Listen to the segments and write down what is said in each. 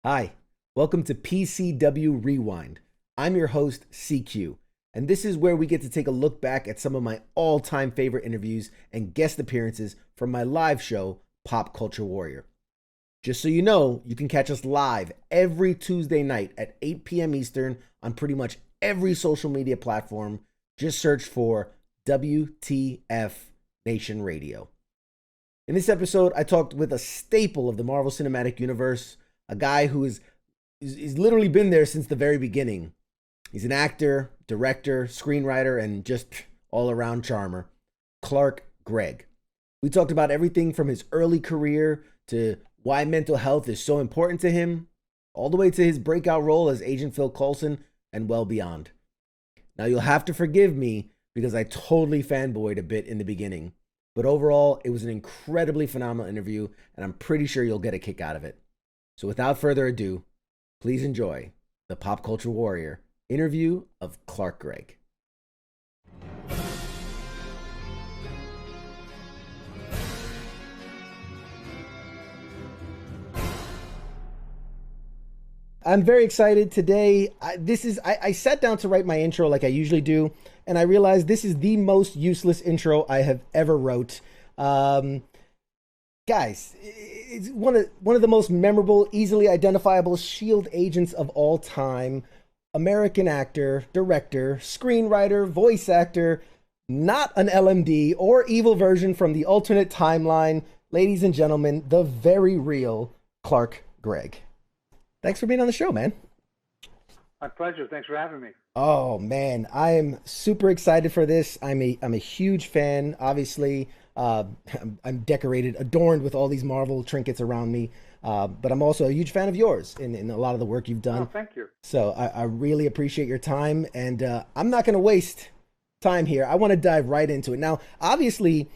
Hi, welcome to PCW Rewind. I'm your host, CQ, and this is where we get to take a look back at some of my all-time favorite interviews and guest appearances from my live show, Pop Culture Warrior. Just so you know, you can catch us live every Tuesday night at 8 p.m. Eastern on pretty much every social media platform. Just search for WTF Nation Radio. In this episode, I talked with a staple of the Marvel Cinematic Universe, a guy who is literally been there since the very beginning. He's an actor, director, screenwriter, and just all-around charmer. Gregg. We talked about everything from his early career to why mental health is so important to him, all the way to his breakout role as Agent Phil Coulson and well beyond. Now, you'll have to forgive me because I totally fanboyed a bit in the beginning, but overall, it was an incredibly phenomenal interview, and I'm pretty sure you'll get a kick out of it. So without further ado, please enjoy the Pop Culture Warrior interview of Gregg. I'm very excited today. I sat down to write my intro like I usually do, and I realized this is the most useless intro I have ever wrote. Guys, it's one of the most memorable, easily identifiable S.h.i.e.l.d. agents of all time. American actor, director, screenwriter, voice actor, not an LMD or evil version from the alternate timeline. Ladies and gentlemen, the very real Gregg. Thanks for being on the show, man. My pleasure. Thanks for having me. Oh man, I am super excited for this. I'm a huge fan. Obviously, I'm decorated, adorned with all these Marvel trinkets around me. But I'm also a huge fan of yours in a lot of the work you've done. Oh, thank you. So I really appreciate your time, and I'm not going to waste time here. I want to dive right into it. Now, obviously,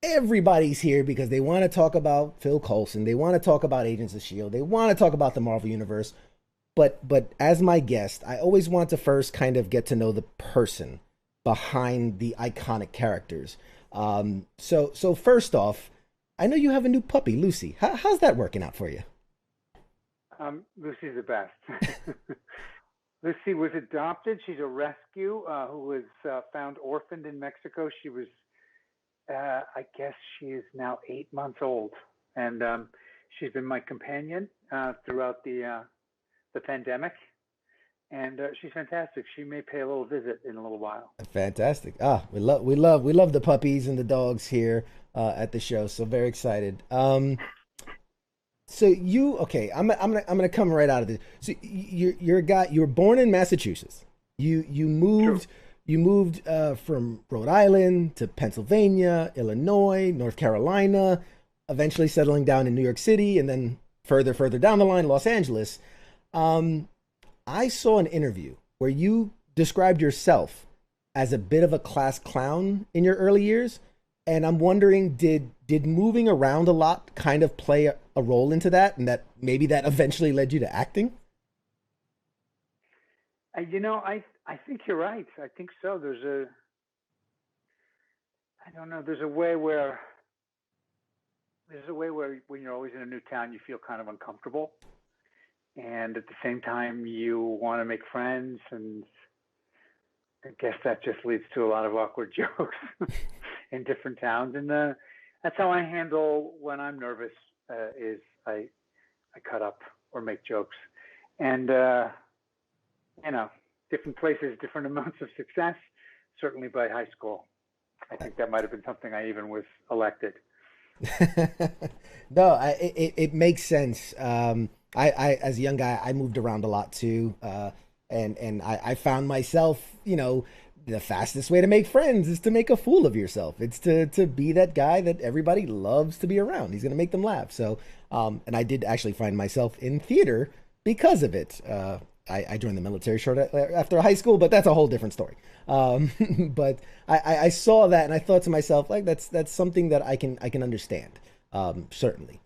everybody's here because they want to talk about Phil Coulson. They want to talk about Agents of S.h.i.e.l.d. They want to talk about the Marvel Universe. But as my guest, I always want to first kind of get to know the person behind the iconic characters. So first off, I know you have a new puppy, Lucy. How's that working out for you? Lucy's the best. Lucy was adopted. She's a rescue who was found orphaned in Mexico. She was, I guess she is now 8 months old. And she's been my companion throughout the pandemic. And she's fantastic. She may pay a little visit in a little while. Fantastic. We love the puppies and the dogs here at the show. So very excited. I'm gonna come right out of this. So you're a guy. You were born in Massachusetts. You moved. True. You moved from Rhode Island to Pennsylvania, Illinois, North Carolina, eventually settling down in New York City, and then further down the line, Los Angeles. I saw an interview where you described yourself as a bit of a class clown in your early years. And I'm wondering, did moving around a lot kind of play a role into that, and that maybe that eventually led you to acting? I think you're right. I think so. There's a way where when you're always in a new town, you feel kind of uncomfortable. And at the same time, you want to make friends, and I guess that just leads to a lot of awkward jokes in different towns. And that's how I handle when I'm nervous. Is I cut up or make jokes, and different places, different amounts of success. Certainly by high school, I think that might have been something I even was elected. No, it makes sense. I as a young guy, I moved around a lot too, and I found myself, the fastest way to make friends is to make a fool of yourself. It's to be that guy that everybody loves to be around. He's going to make them laugh. So, and I did actually find myself in theater because of it. I joined the military shortly after high school, but that's a whole different story. But I saw that and I thought to myself, like, that's something that I can understand. Certainly.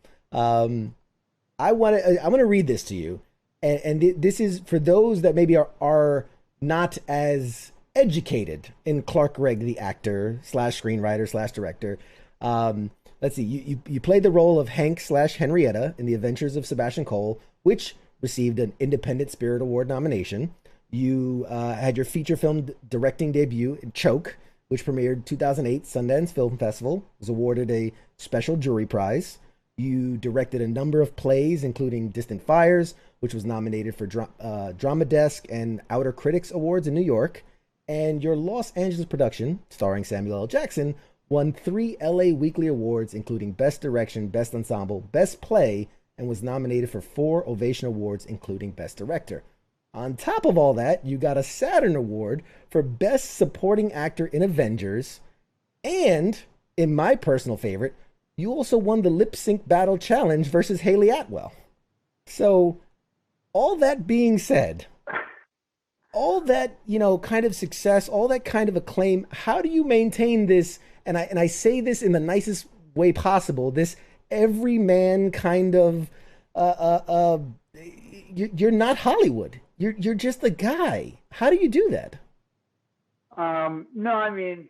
I want to read this to you, and this is for those that maybe are not as educated in Gregg, the actor / screenwriter / director. Let's see, you played the role of Hank / Henrietta in The Adventures of Sebastian Cole, which received an Independent Spirit Award nomination. You had your feature film directing debut in Choke, which premiered 2008 Sundance Film Festival, was awarded a special jury prize. You directed a number of plays, including Distant Fires, which was nominated for Drama Desk and Outer Critics Awards in New York. And your Los Angeles production, starring Samuel L. Jackson, won 3 LA Weekly Awards, including Best Direction, Best Ensemble, Best Play, and was nominated for 4 Ovation Awards, including Best Director. On top of all that, you got a Saturn Award for Best Supporting Actor in Avengers. And, in my personal favorite, you also won the Lip Sync Battle Challenge versus Haley Atwell. So, all that being said, all that, kind of success, all that kind of acclaim, how do you maintain this? And I say this in the nicest way possible, this everyman kind of, you're not Hollywood. You're just a guy. How do you do that? No, I mean,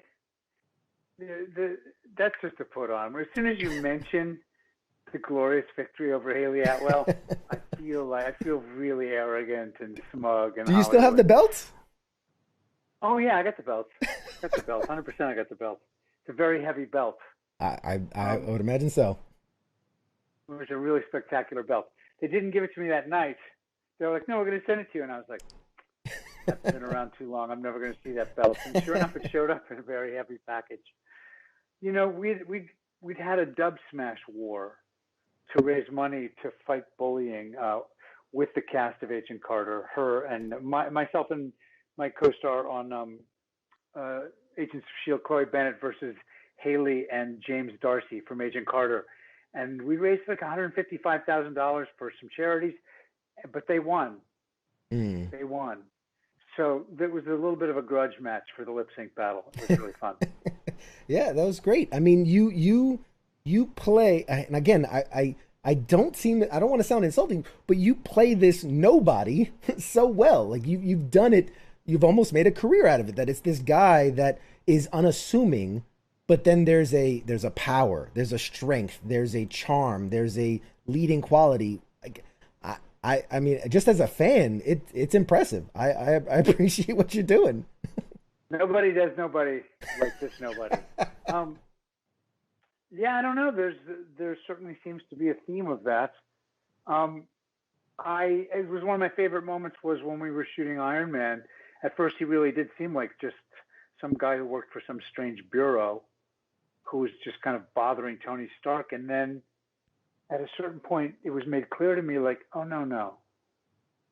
that's just a put on. As soon as you mention the glorious victory over Haley Atwell, I feel really arrogant and smug. And do you still have the belt? Oh yeah, I got the belt. 100%. I got the belt. It's a very heavy belt. I would imagine so. It was a really spectacular belt. They didn't give it to me that night. They were like, "No, we're going to send it to you," and I was like, "That's been around too long. I'm never going to see that belt." And sure enough, it showed up in a very heavy package. We'd had a dub smash war to raise money to fight bullying with the cast of Agent Carter, her and myself and my co-star on Agents of S.h.i.e.L.D., Chloe Bennett versus Haley and James Darcy from Agent Carter. And we raised like $155,000 for some charities, but they won. They won. So there was a little bit of a grudge match for the lip sync battle. It was really fun. Yeah, that was great. I mean, you play, and again, I don't want to sound insulting, but you play this nobody so well. Like you've done it. You've almost made a career out of it. That it's this guy that is unassuming, but then there's a power, there's a strength, there's a charm, there's a leading quality. Like I mean, just as a fan, it's impressive. I appreciate what you're doing. Nobody does nobody like this nobody. Yeah, I don't know. There certainly seems to be a theme of that. It was one of my favorite moments was when we were shooting Ironman. At first, he really did seem like just some guy who worked for some strange bureau who was just kind of bothering Tony Stark. And then at a certain point, it was made clear to me like, oh, no,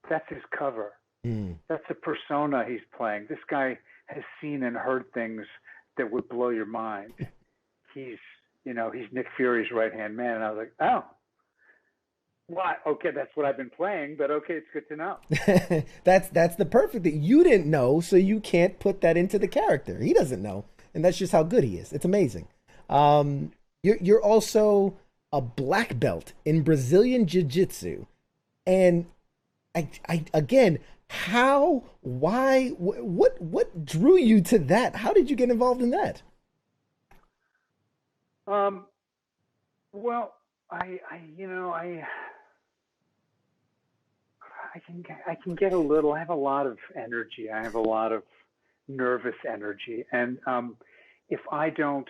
that's his cover. That's a persona he's playing. This guy has seen and heard things that would blow your mind. He's Nick Fury's right-hand man. And I was like, oh, what? Okay, that's what I've been playing, but okay, it's good to know. That's the perfect thing. You didn't know, so you can't put that into the character. He doesn't know, and that's just how good he is. It's amazing. You're also a black belt in Brazilian Jiu-Jitsu, and I again, how, why, what drew you to that? How did you get involved in that? Well, I can get a little. I have a lot of energy. I have a lot of nervous energy, and if I don't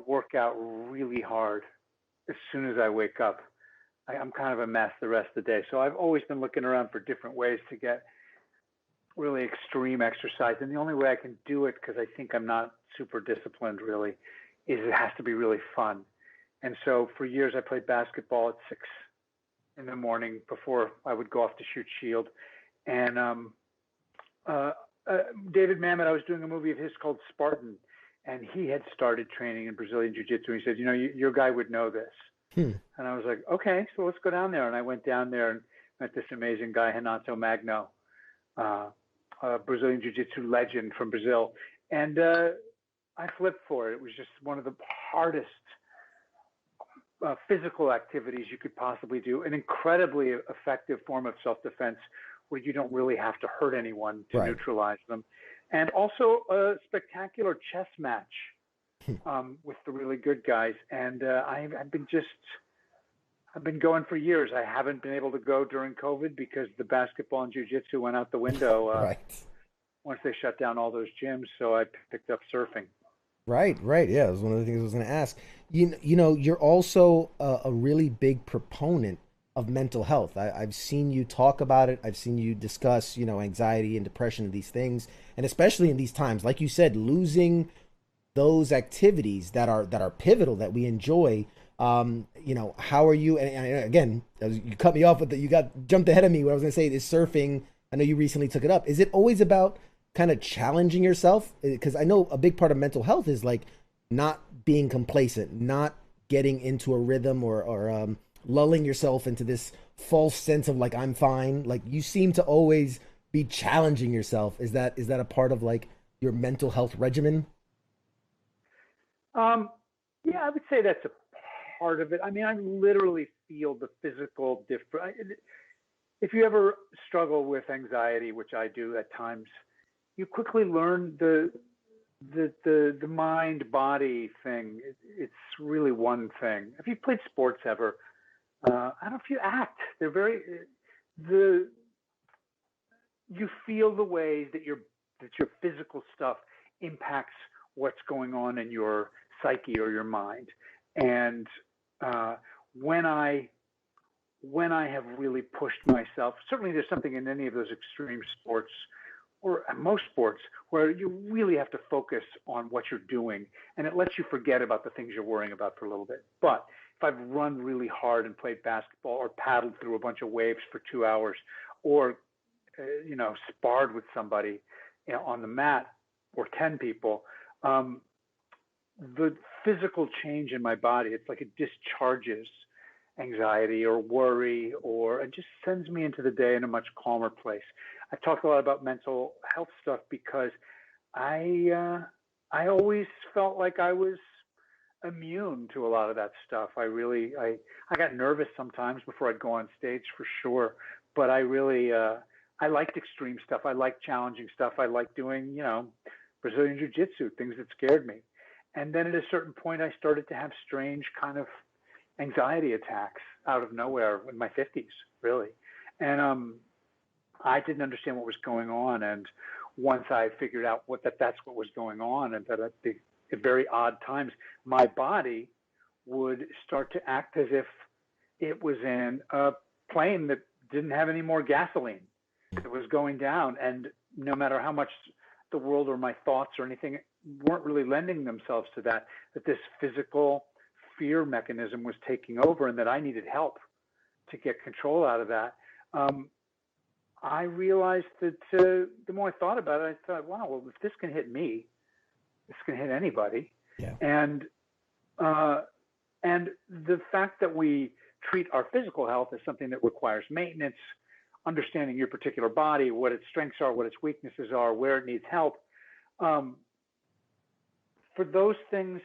work out really hard as soon as I wake up, I'm kind of a mess the rest of the day. So I've always been looking around for different ways to get really extreme exercise, and the only way I can do it, because I think I'm not super disciplined really, is it has to be really fun. And so for years I played basketball at 6 in the morning before I would go off to shoot S.h.i.e.L.D. And David Mamet, I was doing a movie of his called Spartan, and he had started training in Brazilian Jiu-Jitsu. He said, your guy would know this. And I was like, okay, so let's go down there. And I went down there and met this amazing guy, Renato Magno, a Brazilian Jiu-Jitsu legend from Brazil. And I flipped for it. It was just one of the hardest physical activities you could possibly do, an incredibly effective form of self-defense where you don't really have to hurt anyone to neutralize them. And also a spectacular chess match with the really good guys. And I've been just I've been going for years. I haven't been able to go during COVID because the basketball and jiu-jitsu went out the window Right. once they shut down all those gyms. So I picked up surfing. Right, right. Yeah, it was one of the things I was going to ask. You know, you're also a really big proponent of mental health. I've seen you talk about it. I've seen you discuss, you know, anxiety and depression and these things, and especially in these times, like you said, losing those activities that are pivotal that we enjoy. You know, how are you? And again, you cut me off with that. You got jumped ahead of me. What I was going to say is surfing. I know you recently took it up. Is it always about kind of challenging yourself? Because I know a big part of mental health is like not being complacent, not getting into a rhythm or lulling yourself into this false sense of like I'm fine. Like you seem to always be challenging yourself. Is that a part of like your mental health regimen? Yeah, I would say that's a part of it. I mean, I literally feel the physical difference. If you ever struggle with anxiety, which I do at times, you quickly learn the mind body thing. It's really one thing. If you played sports ever, I don't know if you act. They're very the you feel the ways that your physical stuff impacts what's going on in your psyche or your mind. And uh, when I have really pushed myself, certainly there's something in any of those extreme sports or most sports where you really have to focus on what you're doing, and it lets you forget about the things you're worrying about for a little bit. But if I've run really hard and played basketball or paddled through a bunch of waves for 2 hours or sparred with somebody, on the mat or 10 people, the physical change in my body, it's like it discharges anxiety or worry, or it just sends me into the day in a much calmer place. I talk a lot about mental health stuff because I always felt like I was immune to a lot of that stuff. I got nervous sometimes before I'd go on stage for sure, but I liked extreme stuff. I liked challenging stuff. I liked doing, Brazilian jiu-jitsu, things that scared me. And then at a certain point, I started to have strange kind of anxiety attacks out of nowhere in my 50s, really. And I didn't understand what was going on. And once I figured out that's what was going on, and that at very odd times, my body would start to act as if it was in a plane that didn't have any more gasoline. It was going down. And no matter how much the world or my thoughts or anything weren't really lending themselves to that this physical fear mechanism was taking over, and that I needed help to get control out of that. I realized that the more I thought about it, I thought, wow, well, if this can hit me, this can hit anybody. Yeah. And the fact that we treat our physical health as something that requires maintenance, understanding your particular body, what its strengths are, what its weaknesses are, where it needs help. For those things,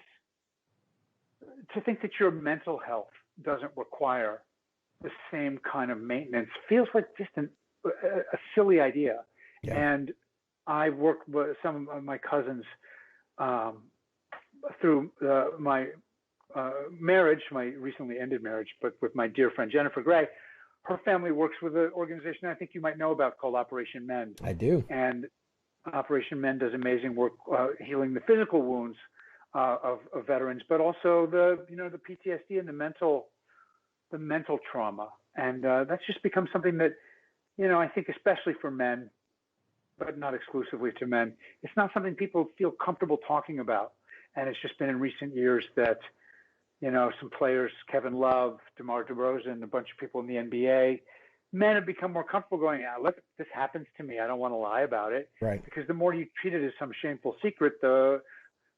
to think that your mental health doesn't require the same kind of maintenance feels like just a silly idea. Yeah. And I worked with some of my cousins through my marriage, my recently ended marriage, but with my dear friend Jennifer Gregg. Her family works with an organization I think you might know about called Operation Mend. I do. And Operation Mend does amazing work healing the physical wounds of veterans, but also the PTSD and the mental trauma. And that's just become something that, I think especially for men, but not exclusively to men, it's not something people feel comfortable talking about. And it's just been in recent years that, some players, Kevin Love, DeMar DeRozan, a bunch of people in the NBA, men have become more comfortable going, look, this happens to me. I don't want to lie about it. Right. Because the more you treat it as some shameful secret, the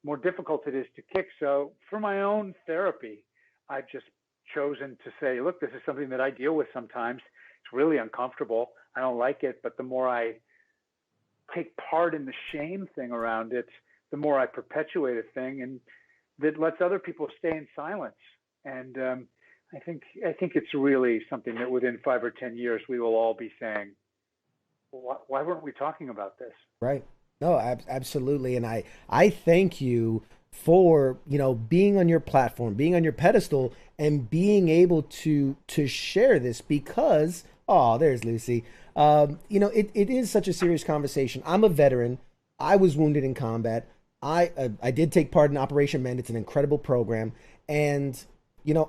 more difficult it is to kick. So for my own therapy, I've just chosen to say, look, this is something that I deal with sometimes. It's really uncomfortable. I don't like it. But the more I take part in the shame thing around it, the more I perpetuate a thing, and that lets other people stay in silence. And I think it's really something that within 5 or 10 years, we will all be saying, why weren't we talking about this? Right. No, absolutely. And I thank you for, being on your platform, being on your pedestal, and being able to share this because, oh, there's Lucy. It is such a serious conversation. I'm a veteran. I was wounded in combat. I did take part in Operation Mend. It's an incredible program, and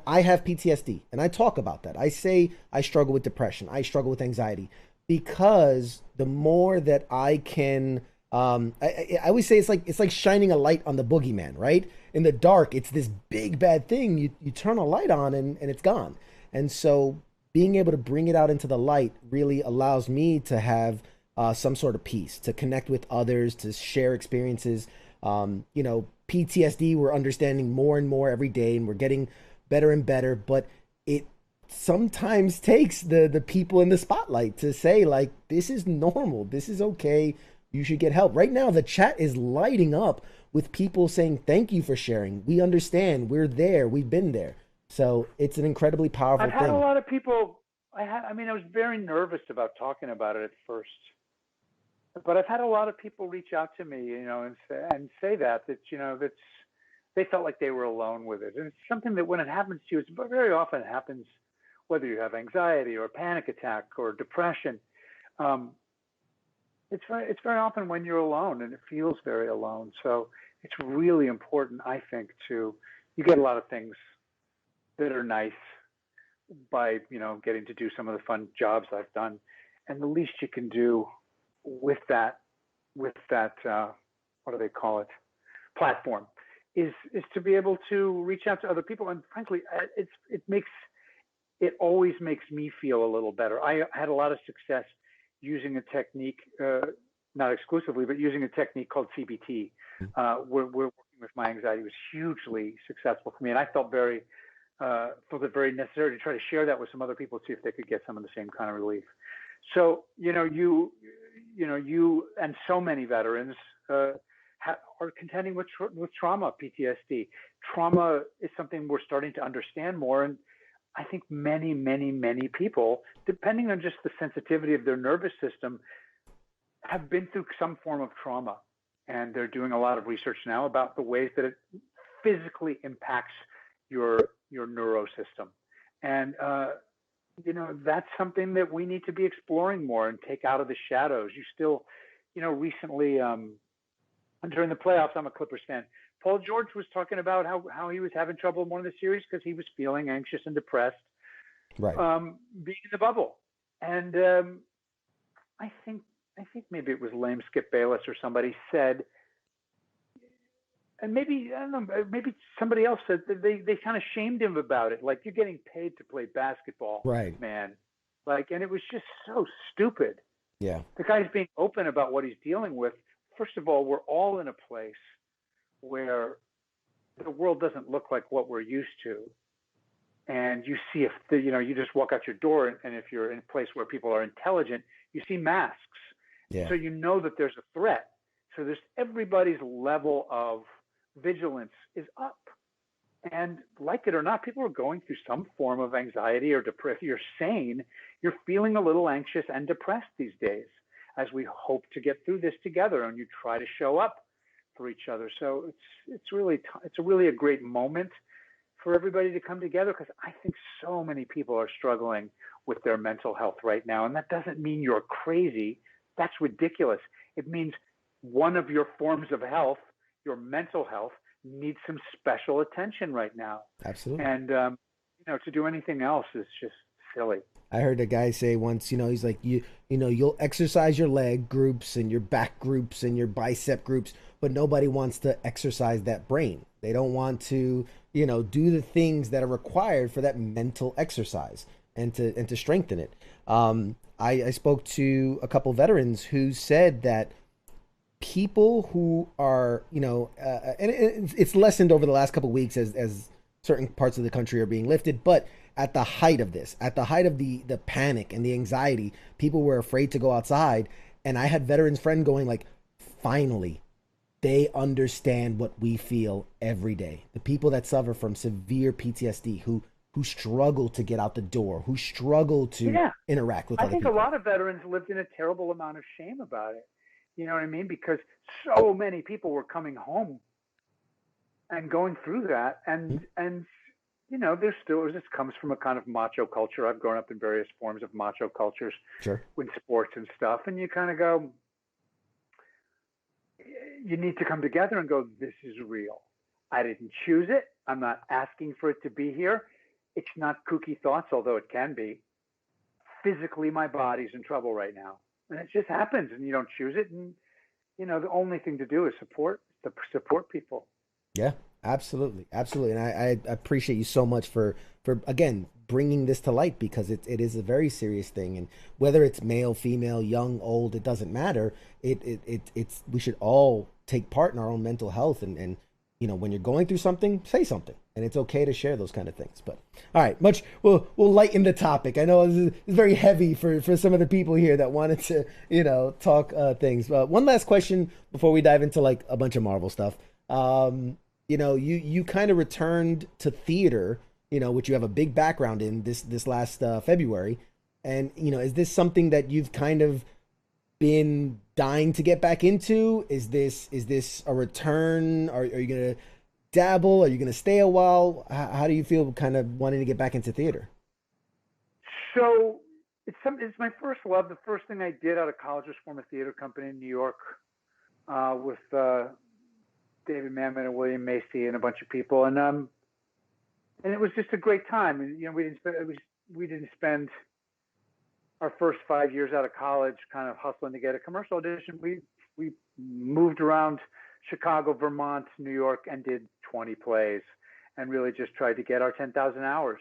I have PTSD, and I talk about that. I say I struggle with depression. I struggle with anxiety because the more that I can, I always say it's like shining a light on the boogeyman, right? In the dark, it's this big bad thing. You turn a light on and it's gone. And so being able to bring it out into the light really allows me to have some sort of peace, to connect with others, to share experiences. PTSD, we're understanding more and more every day, and we're getting better and better, but it sometimes takes the people in the spotlight to say, like, this is normal, this is okay, you should get help. Right now the chat is lighting up with people saying thank you for sharing, we understand, we're there, we've been there. So it's an incredibly powerful thing. I've had a lot of people, I was very nervous about talking about it at first, but I've had a lot of people reach out to me, and say that they felt like they were alone with it. And it's something that when it happens to you, but very often it happens whether you have anxiety or panic attack or depression. It's very often when you're alone, and it feels very alone. So it's really important, I think, you get a lot of things that are nice by, getting to do some of the fun jobs I've done. And the least you can do with that, what do they call it, platform, is to be able to reach out to other people. And frankly, it always makes me feel a little better. I had a lot of success using a technique, not exclusively, but using a technique called CBT. We're working with my anxiety. It was hugely successful for me, and I felt it very necessary to try to share that with some other people, see if they could get some of the same kind of relief. So, you and so many veterans are contending with trauma, PTSD. Trauma is something we're starting to understand more, and I think many, many, many people, depending on just the sensitivity of their nervous system, have been through some form of trauma. And they're doing a lot of research now about the ways that it physically impacts your neurosystem. And, that's something that we need to be exploring more and take out of the shadows. You still, recently, during the playoffs, I'm a Clippers fan. Paul George was talking about how he was having trouble in one of the series because he was feeling anxious and depressed, right? Being in the bubble. And I think maybe it was Lame Skip Bayless or somebody said, and maybe, I don't know, maybe somebody else said that they kind of shamed him about it. Like, you're getting paid to play basketball, right, man. Like, and it was just so stupid. Yeah. The guy's being open about what he's dealing with. First of all, we're all in a place where the world doesn't look like what we're used to. And you see you just walk out your door, and if you're in a place where people are intelligent, you see masks. Yeah. So you know that there's a threat. So everybody's level of vigilance is up. And like it or not, people are going through some form of anxiety or depression. If you're sane, you're feeling a little anxious and depressed these days, as we hope to get through this together, and you try to show up for each other. So it's really a great moment for everybody to come together, because I think so many people are struggling with their mental health right now. And that doesn't mean you're crazy. That's ridiculous. It means one of your forms of health, your mental health, needs some special attention right now. Absolutely. And, to do anything else is just silly. I heard a guy say once, he's like, you'll exercise your leg groups and your back groups and your bicep groups, but nobody wants to exercise that brain. They don't want to, do the things that are required for that mental exercise and to strengthen it. I spoke to a couple veterans who said that people who are, and it's lessened over the last couple of weeks as certain parts of the country are being lifted, but at the height of this, at the height of the panic and the anxiety, people were afraid to go outside. And I had veterans friend going like, finally, they understand what we feel every day. The people that suffer from severe PTSD, who struggle to get out the door, who struggle to interact with other people. I think a lot of veterans lived in a terrible amount of shame about it. You know what I mean? Because so many people were coming home and going through that, and you know, there's still, this comes from a kind of macho culture. I've grown up in various forms of macho cultures, Sure. with sports and stuff, and you kind of go, you need to come together and go, this is real. I didn't choose it. I'm not asking for it to be here. It's not kooky thoughts, although it can be. Physically, my body's in trouble right now. And it just happens, and you don't choose it. And, you know, the only thing to do is support people. Yeah, absolutely. Absolutely. And I appreciate you so much for again, bringing this to light, because it is a very serious thing. And whether it's male, female, young, old, it doesn't matter. It's, we should all take part in our own mental health. And, you know, when you're going through something, say something, and it's okay to share those kind of things. But all right, we'll lighten the topic. I know it's very heavy for some of the people here that wanted to, you know, talk things. One last question before we dive into like a bunch of Marvel stuff. You know, you kind of returned to theater, you know, which you have a big background in this last February. And, you know, is this something that you've kind of been dying to get back into? Is this a return? Are you going to dabble? Are you going to stay a while? How do you feel kind of wanting to get back into theater? So it's my first love. The first thing I did out of college was form a theater company in New York, with David Mamet and William Macy and a bunch of people, and it was just a great time. And, you know, we didn't spend our first 5 years out of college kind of hustling to get a commercial audition. We moved around Chicago, Vermont, New York, and did 20 plays, and really just tried to get our 10,000 hours.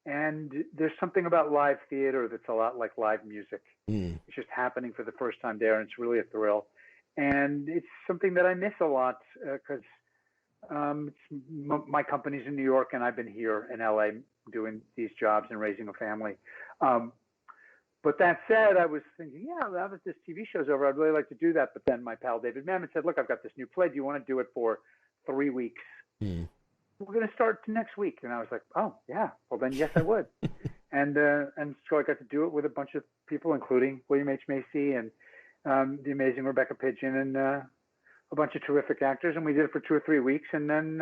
And there's something about live theater that's a lot like live music. It's just happening for the first time there, and it's really a thrill. And it's something that I miss a lot, because my company's in New York, and I've been here in LA doing these jobs and raising a family. But that said, I was thinking, yeah, now that this TV show's over, I'd really like to do that. But then my pal David Mamet said, look, I've got this new play. Do you want to do it for 3 weeks? We're going to start next week. And I was like, oh, yeah. Well, then, yes, I would. and so I got to do it with a bunch of people, including William H. Macy and the amazing Rebecca Pidgeon and a bunch of terrific actors. And we did it for 2 or 3 weeks. And then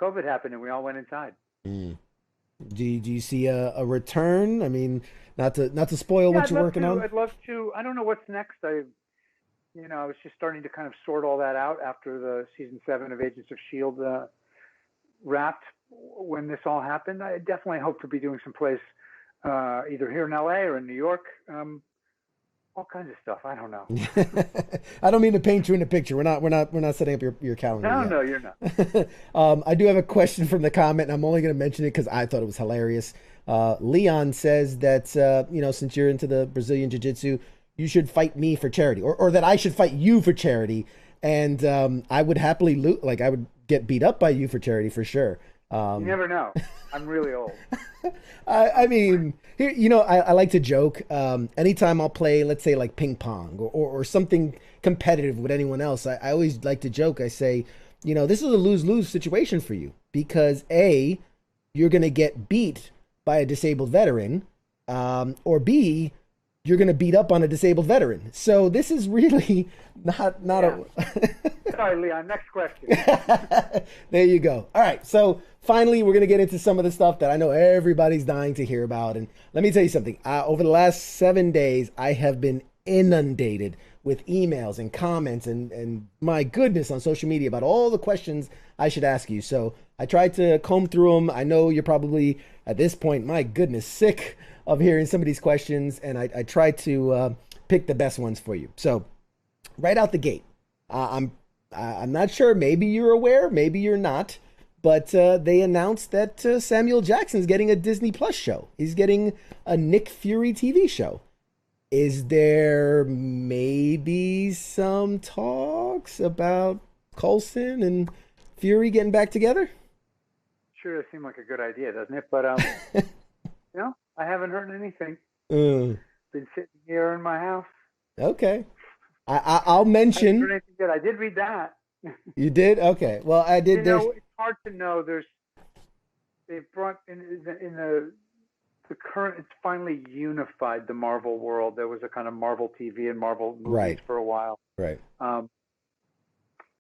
COVID happened, and we all went inside. Do you see a return? I mean, not to spoil what you're working on. I'd love to. I don't know what's next. I was just starting to kind of sort all that out after the season 7 of Agents of S.h.i.e.l.d. Wrapped when this all happened. I definitely hope to be doing some plays either here in LA or in New York. All kinds of stuff. I don't know. I don't mean to paint you in a picture. We're not setting up your calendar. No, you're not. I do have a question from the comment, and I'm only going to mention it because I thought it was hilarious. Leon says that since you're into the Brazilian Jiu-Jitsu, you should fight me for charity, or that I should fight you for charity, and I would happily I would get beat up by you for charity for sure. You never know. I'm really old. I mean, here, I like to joke. Anytime I'll play, let's say like ping pong or something competitive with anyone else, I always like to joke. I say, this is a lose-lose situation for you because A, you're going to get beat by a disabled veteran, or B, you're going to beat up on a disabled veteran. So this is really not yeah. Sorry, Leon. Next question. There you go. All right. So finally, we're going to get into some of the stuff that I know everybody's dying to hear about. And let me tell you something. Over the last 7 days, I have been inundated with emails and comments and my goodness on social media about all the questions I should ask you. So I tried to comb through them. I know you're probably at this point, my goodness, sick of hearing some of these questions. And I tried to pick the best ones for you. So right out the gate, I'm not sure. Maybe you're aware, maybe you're not. But they announced that Samuel Jackson's getting a Disney Plus show. He's getting a Nick Fury TV show. Is there maybe some talks about Coulson and Fury getting back together? Sure, does seem like a good idea, doesn't it? But I haven't heard anything. Been sitting here in my house. Okay, I'll mention. I haven't heard anything yet. I did read that. You did? Okay. Well, I did. It's hard to know. They've brought in the current. It's finally unified the Marvel world. There was a kind of Marvel TV and Marvel movies for a while. Right.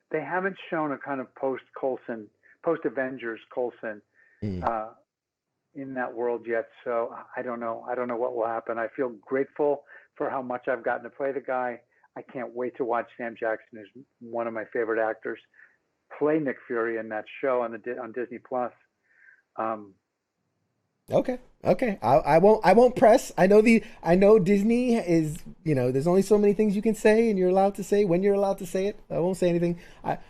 They haven't shown a kind of post Coulson post Avengers Coulson in that world yet. So I don't know. I don't know what will happen. I feel grateful for how much I've gotten to play the guy. I can't wait to watch Sam Jackson, who's one of my favorite actors, play Nick Fury in that show on Disney Plus. Okay. I won't press. I know Disney is, there's only so many things you can say and you're allowed to say when you're allowed to say it. I won't say anything.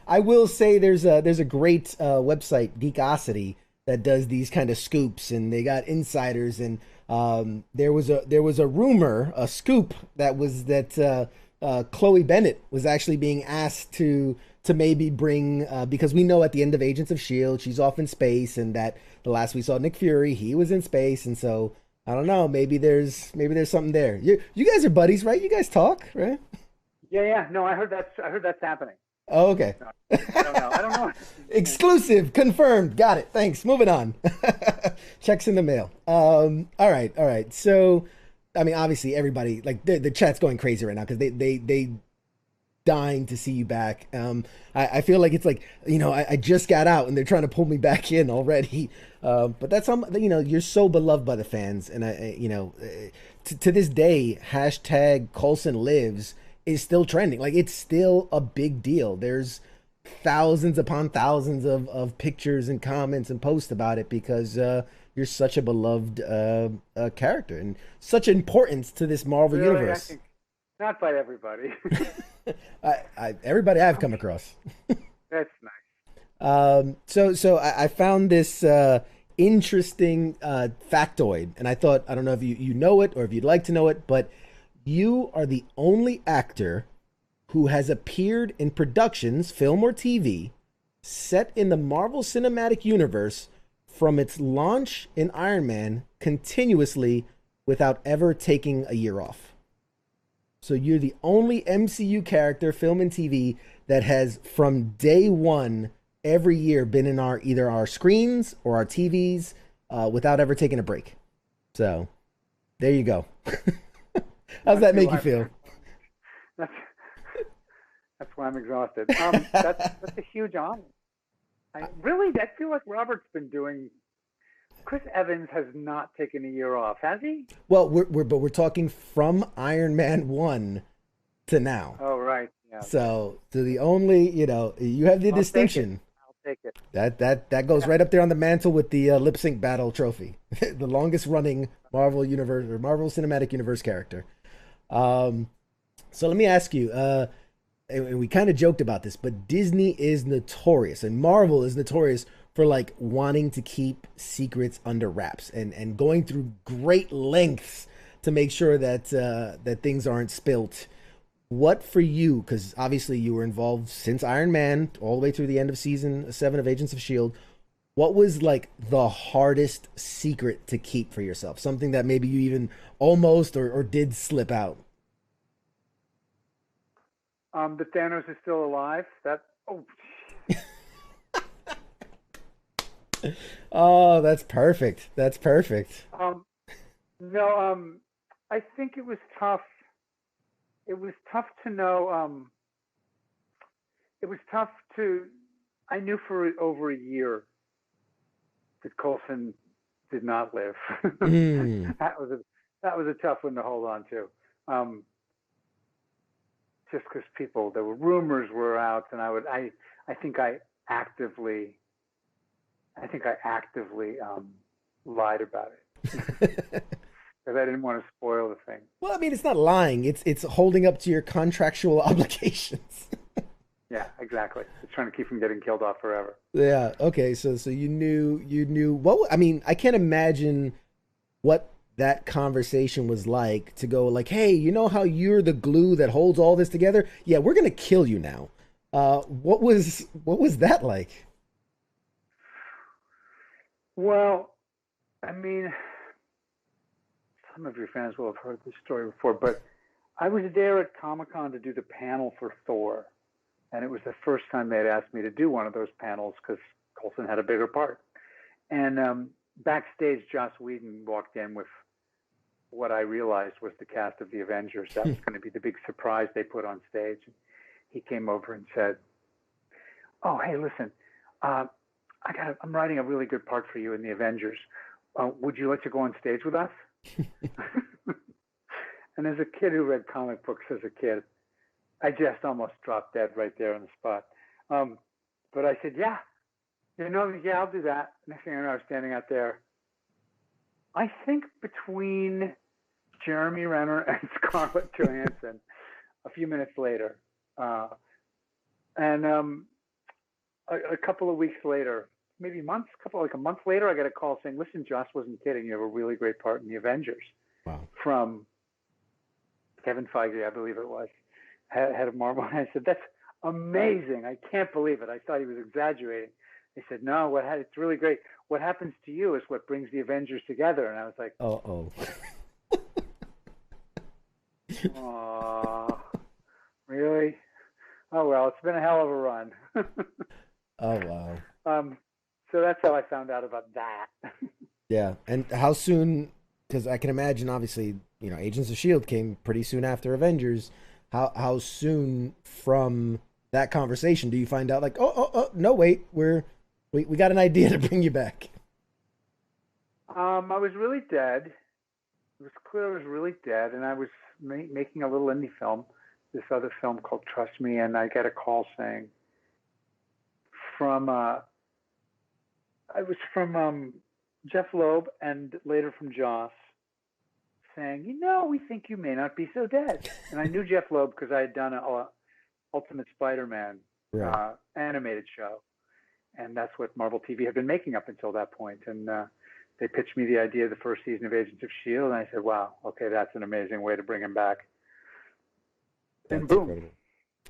I will say there's a great website, Geekosity, that does these kind of scoops, and they got insiders, and there was a rumor, a scoop that Chloe Bennett was actually being asked to maybe bring, because we know at the end of Agents of S.h.i.e.L.D. she's off in space, and that the last we saw Nick Fury, he was in space, and so I don't know, maybe there's something there. You guys are buddies, right? You guys talk, right? Yeah. No, I heard that's happening. Oh, okay. No, I don't know. Exclusive, confirmed. Got it. Thanks. Moving on. Checks in the mail. All right. So, I mean, obviously, everybody, like, the chat's going crazy right now because they dying to see you back. I feel like it's like, I just got out and they're trying to pull me back in already. But that's, you're so beloved by the fans. And to this day, hashtag Coulson lives is still trending. Like, it's still a big deal. There's thousands upon thousands of pictures and comments and posts about it because you're such a beloved character and such importance to this Marvel universe. I think not by everybody. Everybody I've come across. That's nice. So I found this interesting factoid, and I thought, I don't know if you know it or if you'd like to know it, but you are the only actor who has appeared in productions, film or TV, set in the Marvel Cinematic Universe from its launch in Ironman continuously without ever taking a year off. So you're the only MCU character, film and TV, that has from day one every year been in either our screens or our TVs without ever taking a break. So there you go. How's that make you feel? That's why I'm exhausted. That's a huge honor. I feel like Robert's been doing. Chris Evans has not taken a year off, has he? Well, we're talking from Iron Man 1 to now. Oh, right. Yeah. So the only, you have the distinction. I'll take it. That goes right up there on the mantle with the lip sync battle trophy, the longest running Marvel Universe or Marvel Cinematic Universe character. So let me ask you, and we kind of joked about this, but Disney is notorious and Marvel is notorious for like wanting to keep secrets under wraps and going through great lengths to make sure that that things aren't spilt. What for you, because obviously you were involved since Iron Man all the way through the end of season 7 of Agents of S.h.i.e.L.D., what was like the hardest secret to keep for yourself? Something that maybe you even almost or did slip out? That Thanos is still alive. Oh, that's perfect. That's perfect. No, I think it was tough. It was tough to know. It was tough to. I knew for over a year that Coulson did not live. That was a tough one to hold on to. Just because there were rumors were out, and I think I actively lied about it. Because I didn't want to spoil the thing. Well, I mean, it's not lying. It's holding up to your contractual obligations. Yeah, exactly. It's trying to keep from getting killed off forever. Yeah. Okay. So you knew what? I mean, I can't imagine what that conversation was like to go like, hey, you know how you're the glue that holds all this together? Yeah, we're gonna kill you now. What was that like? Well, I mean, some of your fans will have heard this story before, but I was there at Comic-Con to do the panel for Thor, and it was the first time they had asked me to do one of those panels because Coulson had a bigger part. And backstage, Joss Whedon walked in with what I realized was the cast of the Avengers. That was going to be the big surprise they put on stage. He came over and said, "Oh, hey, listen, I'm writing a really good part for you in the Avengers. Would you like to go on stage with us? And as a kid who read comic books as a kid, I just almost dropped dead right there on the spot. But I said, yeah, I'll do that. Next thing I know, I was standing out there. I think between Jeremy Renner and Scarlett Johansson, a few minutes later, and a couple of weeks later, maybe months, like a month later, I got a call saying, "Listen, Joss wasn't kidding. You have a really great part in the Avengers." Wow. From Kevin Feige, I believe it was, head of Marvel. And I said, "That's amazing. I can't believe it." I thought he was exaggerating. He said, "No, it's really great. What happens to you is what brings the Avengers together." And I was like, "Oh, aw, really? Oh well, it's been a hell of a run." Oh wow. So that's how I found out about that. Yeah, and how soon? Because I can imagine, obviously, Agents of S.h.i.e.L.D. came pretty soon after Avengers. How soon from that conversation do you find out? Like, oh, no, wait, we got an idea to bring you back. I was really dead. It was clear I was really dead, and I was making a little indie film, this other film called Trust Me, and I get a call saying it was from Jeff Loeb and later from Joss, saying, we think you may not be so dead. And I knew Jeff Loeb because I had done an Ultimate Spider-Man animated show, and that's what Marvel TV had been making up until that point. And they pitched me the idea of the first season of Agents of S.h.i.e.L.D., and I said, wow, okay, that's an amazing way to bring him back. And boom.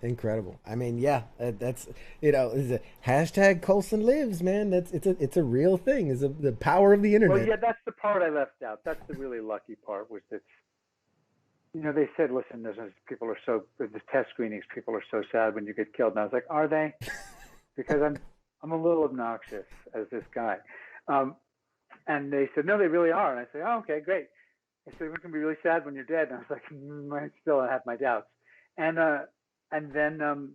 Incredible. I mean, yeah, that's it's a hashtag Coulson lives, man. It's a real thing. It's the power of the internet. Well, yeah, that's the part I left out. That's the really lucky part, was that they said, listen, people are so, the test screenings, people are so sad when you get killed. And I was like, are they? Because I'm a little obnoxious as this guy. And they said, no, they really are. And I said, oh, okay, great. They said, we can be really sad when you're dead. And I was like, I still have my doubts. And then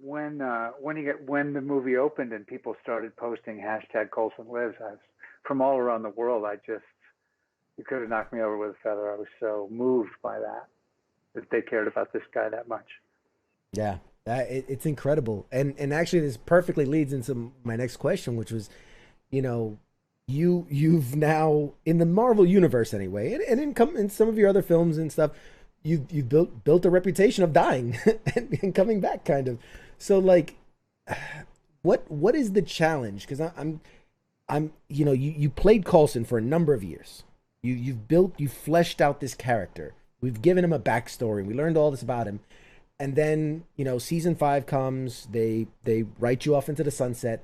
when the movie opened and people started posting hashtag Coulson lives, from all around the world, you could have knocked me over with a feather. I was so moved by that they cared about this guy that much. Yeah, it's incredible. And actually this perfectly leads into my next question, which was, you've now, in the Marvel universe anyway, and in some of your other films and stuff, you've built a reputation of dying and coming back, kind of. So like, what is the challenge? Because you played Coulson for a number of years. You've fleshed out this character. We've given him a backstory. We learned all this about him, and then season 5 comes. They write you off into the sunset,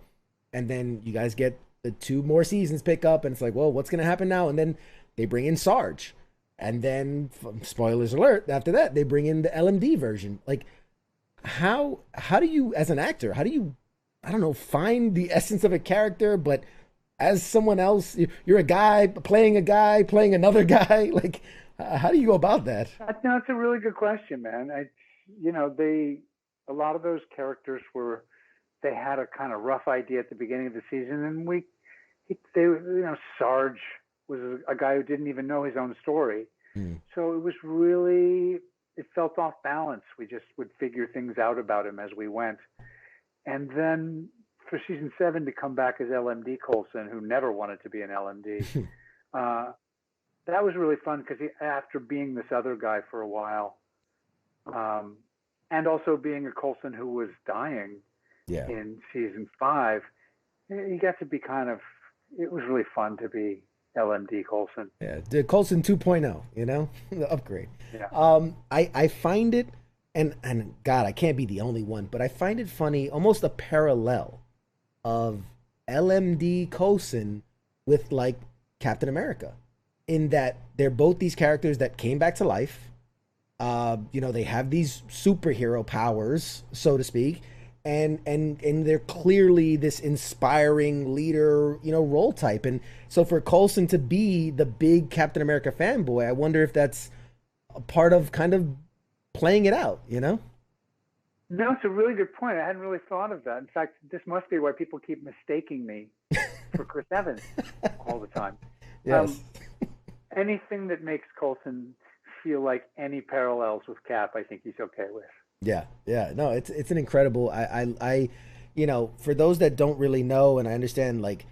and then you guys get the 2 more seasons pick up, and it's like, well, what's gonna happen now? And then they bring in Sarge. And then, spoilers alert, after that, they bring in the LMD version. Like, how do you, as an actor, I don't know, find the essence of a character, but as someone else, you're a guy playing another guy. Like, how do you go about that? No, it's a really good question, man. A lot of those characters they had a kind of rough idea at the beginning of the season, and Sarge was a guy who didn't even know his own story. So it felt off balance. We just would figure things out about him as we went. And then for season 7 to come back as LMD Coulson, who never wanted to be an LMD, that was really fun because after being this other guy for a while, and also being a Coulson who was dying in season 5, he got to be it was really fun to be LMD Coulson. Yeah, the Coulson 2.0, the upgrade. Yeah. I find it, and God, I can't be the only one, but I find it funny, almost a parallel of LMD Coulson with like Captain America, in that they're both these characters that came back to life. They have these superhero powers, so to speak, and they're clearly this inspiring leader, role type. And so for Coulson to be the big Captain America fanboy, I wonder if that's a part of kind of playing it out, No, it's a really good point. I hadn't really thought of that. In fact, this must be why people keep mistaking me for Chris Evans all the time. Yes. Anything that makes Coulson feel like any parallels with Cap, I think he's okay with. Yeah, yeah. No, it's an incredible. For those that don't really know, and I understand, like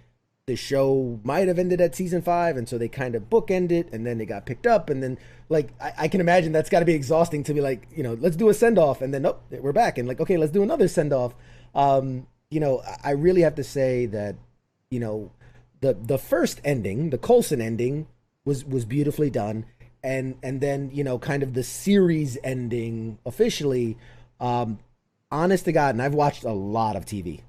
the show might have ended at season 5, and so they kind of bookend it, and then it got picked up, and then like I can imagine that's got to be exhausting to be like, let's do a send off, and then nope, we're back, and like okay, let's do another send off. I really have to say that the first ending, the Coulson ending, was beautifully done, and then kind of the series ending officially. Honest to God, and I've watched a lot of TV.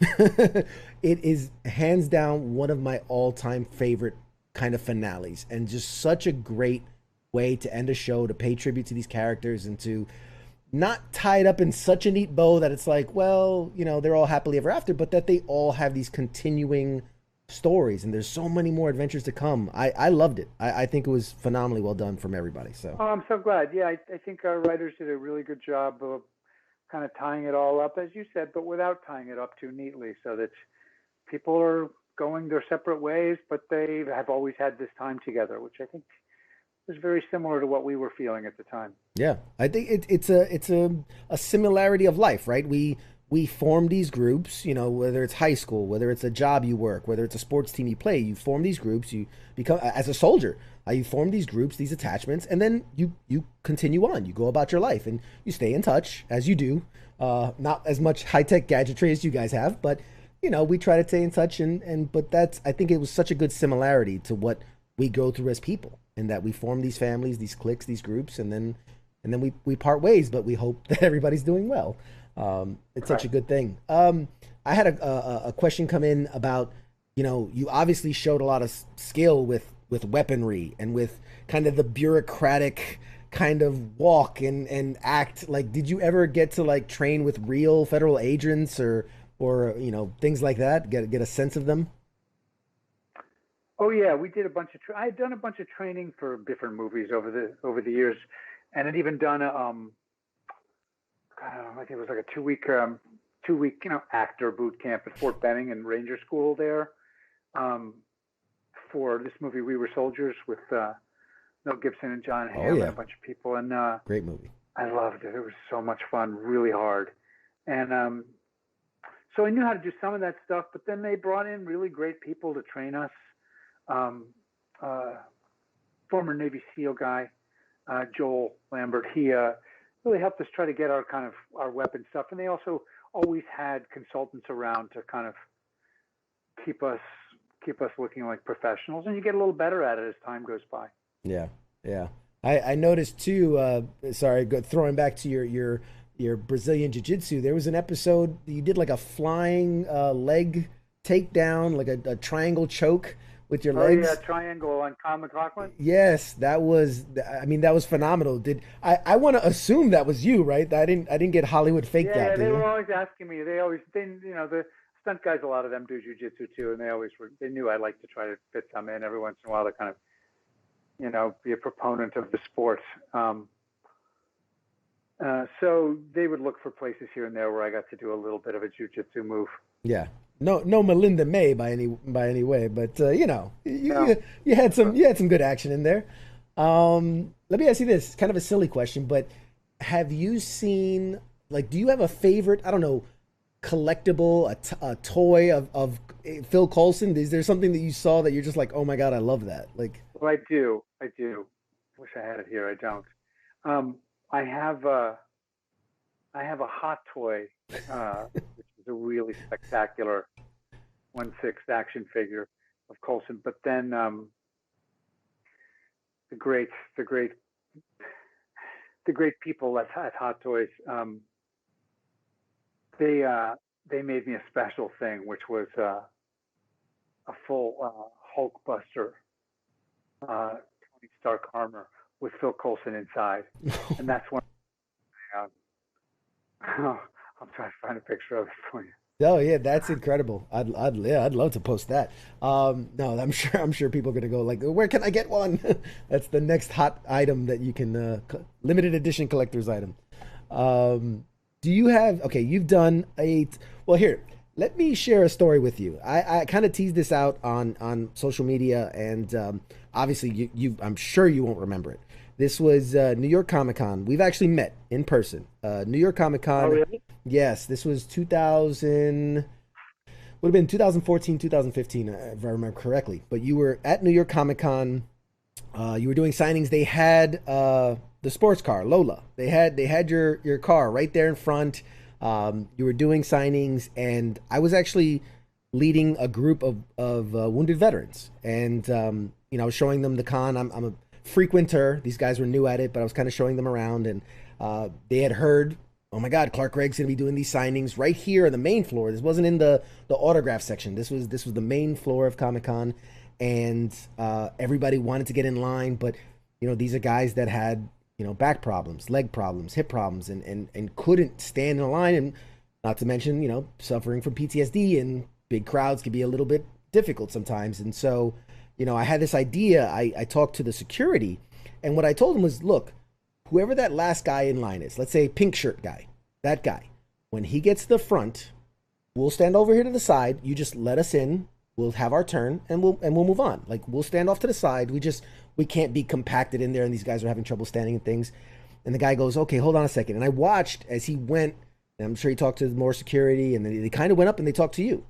It is hands down one of my all-time favorite kind of finales, and just such a great way to end a show, to pay tribute to these characters, and to not tie it up in such a neat bow that it's like, well, they're all happily ever after, but that they all have these continuing stories, and there's so many more adventures to come. I loved it. I think it was phenomenally well done from everybody. So I'm so glad. Yeah, I think our writers did a really good job of kind of tying it all up, as you said, but without tying it up too neatly, so that people are going their separate ways, but they have always had this time together, which I think is very similar to what we were feeling at the time. Yeah, I think it's a similarity of life, right? We form these groups, whether it's high school, whether it's a job you work, whether it's a sports team you play, you form these groups, you become, as a soldier, you form these groups, these attachments, and then you continue on. You go about your life, and you stay in touch, as you do. Not as much high-tech gadgetry as you guys have, but, we try to stay in touch, but I think it was such a good similarity to what we go through as people, in that we form these families, these cliques, these groups, and then we part ways, but we hope that everybody's doing well. It's such a good thing. I had a question come in about, you obviously showed a lot of skill with weaponry and with kind of the bureaucratic kind of walk and act. Like, did you ever get to like train with real federal agents or things like that? Get a sense of them? Oh yeah, we did a bunch of. I had done a bunch of training for different movies over the years, and had even done I think it was like a two-week actor boot camp at Fort Benning and Ranger School there, for this movie We Were Soldiers with Mel Gibson and John Hamm and a bunch of people. And great movie. I loved it. It was so much fun, really hard. And so I knew how to do some of that stuff, but then they brought in really great people to train us. Former Navy SEAL guy, Joel Lambert, he really helped us try to get our weapon stuff. And they also always had consultants around to kind of keep us looking like professionals, and you get a little better at it as time goes by. Yeah. I noticed too, throwing back to your Brazilian Jiu-Jitsu, there was an episode you did like a flying leg takedown, like a triangle choke with your legs. Oh yeah, triangle on Con McLaughlin. Yes, that was phenomenal. I want to assume that was you, right? I didn't get Hollywood faked out. Yeah, they were always asking me. The stunt guys, a lot of them do jiu-jitsu too, and they knew I like to try to fit some in every once in a while to kind of, be a proponent of the sport. So they would look for places here and there where I got to do a little bit of a jiu-jitsu move. Yeah. No Melinda May by any way, but you had some good action in there. Let me ask you this, kind of a silly question, but have you seen, like, do you have a favorite, I don't know, collectible, a toy of Phil Coulson? Is there something that you saw that you're just like, oh my God, I love that? Like, well, I do. Wish I had it here. I don't. I have a hot toy, which is a really spectacular 1/6 action figure of Coulson. But then the great people at Hot Toys, they made me a special thing, which was a full Hulkbuster Tony Stark armor with Phil Coulson inside, and that's one. I'll try to find a picture of it for you. Oh yeah, that's incredible. I'd love to post that. No, I'm sure people are gonna go like, where can I get one? That's the next hot item that you can limited edition collector's item. Do you have, okay, you've done well, here, let me share a story with you. I kind of teased this out on social media, and obviously, I'm sure you won't remember it. This was New York Comic Con. We've actually met in person. New York Comic Oh, Con, really? yes, this was 2000, would have been 2014, 2015, if I remember correctly. But you were at New York Comic Con. You were doing signings. They had the sports car, Lola. They had your car right there in front. You were doing signings, and I was actually leading a group of wounded veterans, and I was showing them the con. I'm a frequenter. These guys were new at it, but I was kind of showing them around, and they had heard. Oh my God, Clark Gregg's gonna be doing these signings right here on the main floor. This wasn't in the autograph section. This was the main floor of Comic Con, and everybody wanted to get in line, but these are guys that had back problems, leg problems, hip problems, and couldn't stand in a line, and not to mention suffering from PTSD, and big crowds can be a little bit difficult sometimes. And so I had this idea. I talked to the security, and what I told him was, look, whoever that last guy in line is, let's say pink shirt guy, that guy, when he gets to the front, we'll stand over here to the side. You just let us in. We'll have our turn, and we'll move on. Like, we'll stand off to the side. We can't be compacted in there, and these guys are having trouble standing and things. And the guy goes, okay, hold on a second. And I watched as he went, and I'm sure he talked to more security, and they kind of went up and they talked to you.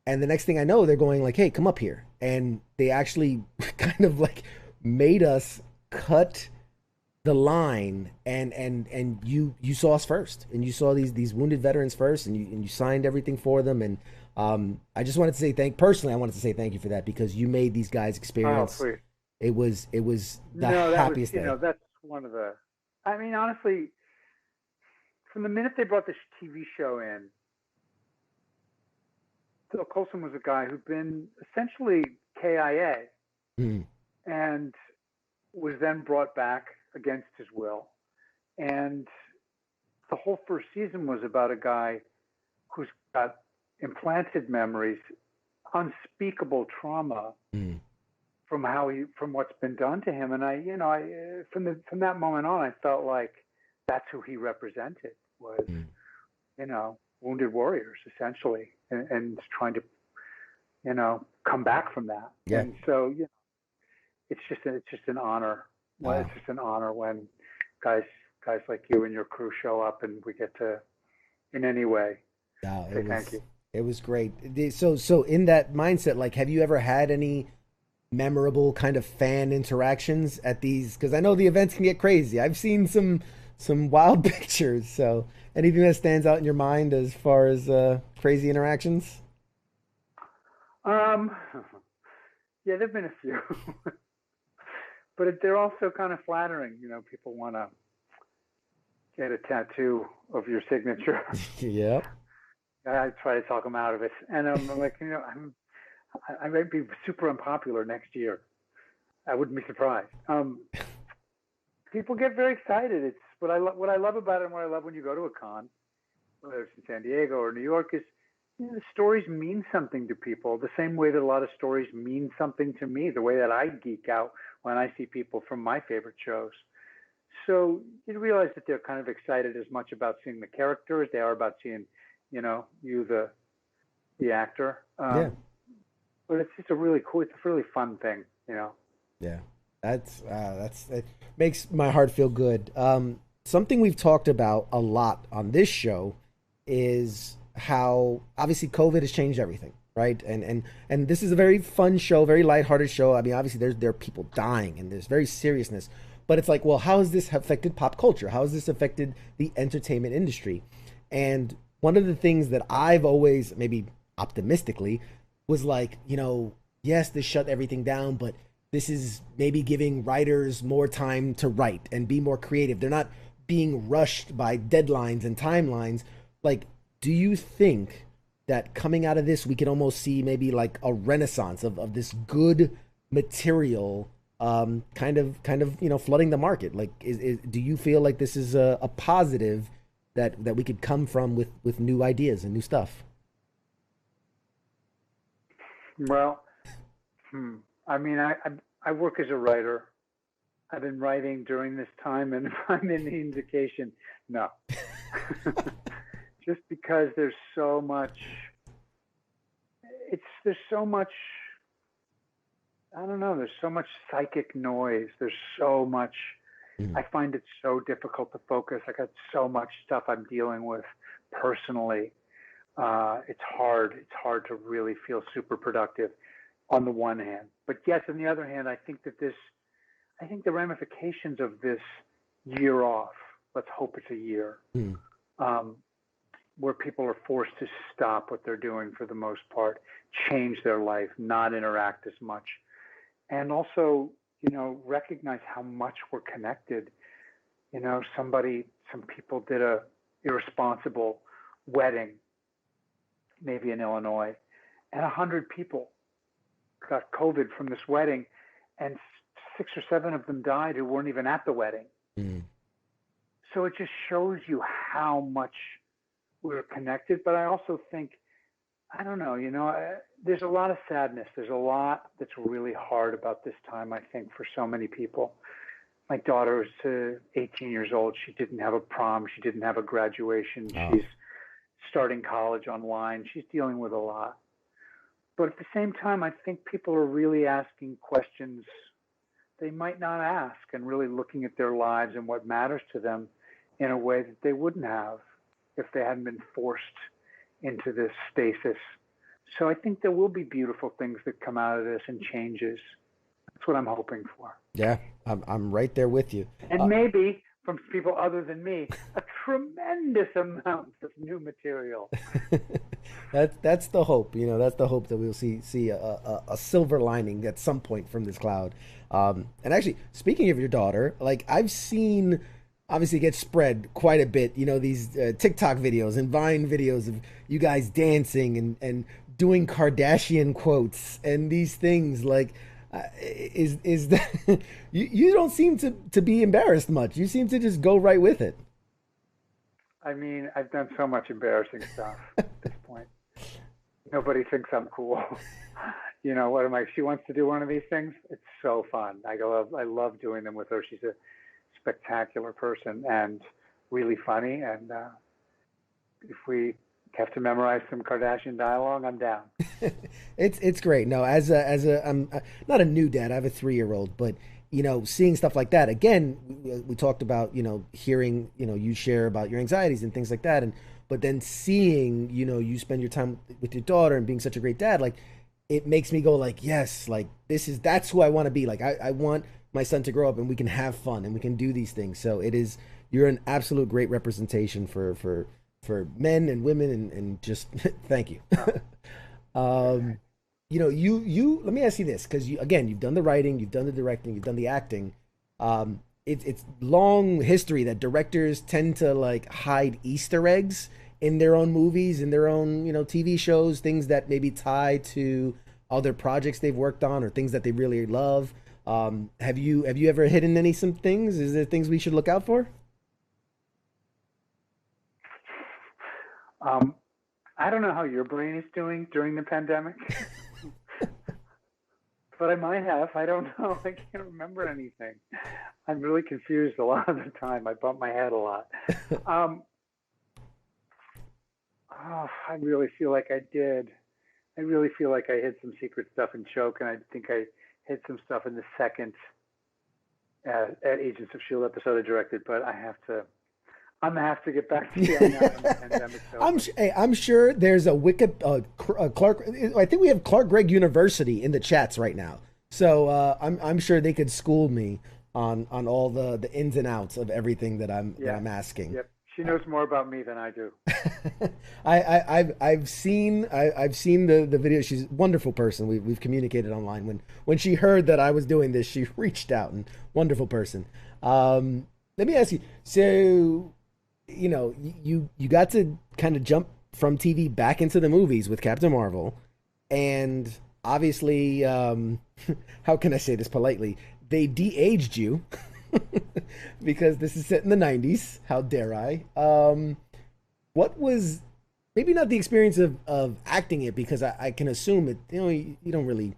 And the next thing I know, they're going like, hey, come up here. And they actually kind of like made us cut the line, and you saw us first, and you saw these wounded veterans first, and you signed everything for them. And I just wanted to say I wanted to say thank you for that, because you made these guys Oh, experience. please. It was the No, that was, happiest day. that's one of the. I mean, honestly, from the minute they brought this TV show in, Phil Coulson was a guy who'd been essentially KIA Mm, and was then brought back against his will. And the whole first season was about a guy who's got implanted memories, unspeakable trauma mm, from what's been done to him. And from that moment on, I felt like that's who he represented, was mm. wounded warriors essentially, and trying to come back from that. Yeah. And so it's just an honor. Well, Wow. it's just an honor when guys like you and your crew show up, and we get to in any way Wow. say thank you. It was great. So in that mindset, like, have you ever had any memorable kind of fan interactions at these? Because I know the events can get crazy. I've seen some wild pictures. So anything that stands out in your mind as far as crazy interactions? Um, yeah, there've been a few, but they're also kind of flattering. People want to get a tattoo of your signature. Yep. I try to talk them out of it, and I'm like, I might be super unpopular next year. I wouldn't be surprised. People get very excited. It's what I love about it, and what I love when you go to a con, whether it's in San Diego or New York, is the stories mean something to people. The same way that a lot of stories mean something to me. The way that I geek out when I see people from my favorite shows. So you realize that they're kind of excited as much about seeing the character as they are about seeing, you the actor. Yeah. But it's just it's a really fun thing. Yeah, that makes my heart feel good. Something we've talked about a lot on this show is how obviously COVID has changed everything, right? And this is a very fun show, very lighthearted show. I mean, obviously there are people dying, and there's very seriousness, but it's like, well, how has this affected pop culture? How has this affected the entertainment industry? And one of the things that I've always, maybe optimistically, was like, yes, this shut everything down, but this is maybe giving writers more time to write and be more creative. They're not being rushed by deadlines and timelines. Like, do you think that coming out of this, we can almost see maybe like a renaissance of this good material, flooding the market? Like, do you feel like this is a positive that we could come from with new ideas and new stuff? Well, I mean, I work as a writer. I've been writing during this time, and if I'm any indication, no. Just because there's so much, there's so much, I don't know, there's so much psychic noise. There's so much, I find it so difficult to focus. I got so much stuff I'm dealing with personally. It's hard to really feel super productive on the one hand. But yes, on the other hand, I think the ramifications of this year off, let's hope it's a year, where people are forced to stop what they're doing for the most part, change their life, not interact as much, and also, recognize how much we're connected. Some people did a irresponsible wedding, maybe in Illinois, and 100 people got COVID from this wedding, and 6 or 7 of them died who weren't even at the wedding. So it just shows you how much we're connected. But I also think, I don't know, there's a lot of sadness. There's a lot that's really hard about this time, I think, for so many people. My daughter is 18 years old. She didn't have a prom. She didn't have a graduation. Oh. She's starting college online. She's dealing with a lot. But at the same time, I think people are really asking questions they might not ask, and really looking at their lives and what matters to them in a way that they wouldn't have if they hadn't been forced into this stasis. So I think there will be beautiful things that come out of this and changes. That's what I'm hoping for. Yeah, I'm right there with you. And maybe from people other than me, a tremendous amount of new material. That's the hope. That's the hope that we'll see a silver lining at some point from this cloud. And actually, speaking of your daughter, like I've seen, obviously get spread quite a bit, these TikTok videos and Vine videos of you guys dancing and doing Kardashian quotes and these things. Like, is that you don't seem to be embarrassed much. You seem to just go right with it. I mean, I've done so much embarrassing stuff at this point. Nobody thinks I'm cool. What am I? She wants to do one of these things. It's so fun. I love doing them with her. She's a spectacular person and really funny. And if we have to memorize some Kardashian dialogue, I'm down. It's great. No, I'm not a new dad. I have a 3-year-old, but seeing stuff like that again, we talked about hearing you share about your anxieties and things like that, but then seeing you spend your time with your daughter and being such a great dad, like it makes me go like, yes, like that's who I want to be. Like I want my son to grow up and we can have fun and we can do these things. So you're an absolute great representation for men and women and just thank you. You let me ask you this, because you've done the writing, you've done the directing, you've done the acting. It's long history that directors tend to like hide Easter eggs in their own movies, in their own TV shows, things that maybe tie to other projects they've worked on or things that they really love. Have you ever hidden some things? Is there things we should look out for? I don't know how your brain is doing during the pandemic, but I might have. I don't know. I can't remember anything. I'm really confused a lot of the time. I bump my head a lot. I really feel like I did. I really feel like I hid some secret stuff in Choke, and I think I hid some stuff in the second at Agents of S.h.i.e.l.d. episode I directed, but I'm gonna have to get back to you on that when the pandemic's over. I'm sure there's a Clark. I think we have Clark Gregg University in the chats right now, so I'm sure they could school me on all the ins and outs of everything that I'm asking. Yep, she knows more about me than I do. I've seen the video. She's a wonderful person. We've communicated online. When she heard that I was doing this, she reached out, and wonderful person. Let me ask you. So, you got to kind of jump from TV back into the movies with Captain Marvel, and obviously, how can I say this politely? They de-aged you because this is set in the 90s. How dare I? What was maybe not the experience of acting it, because I can assume it. You don't really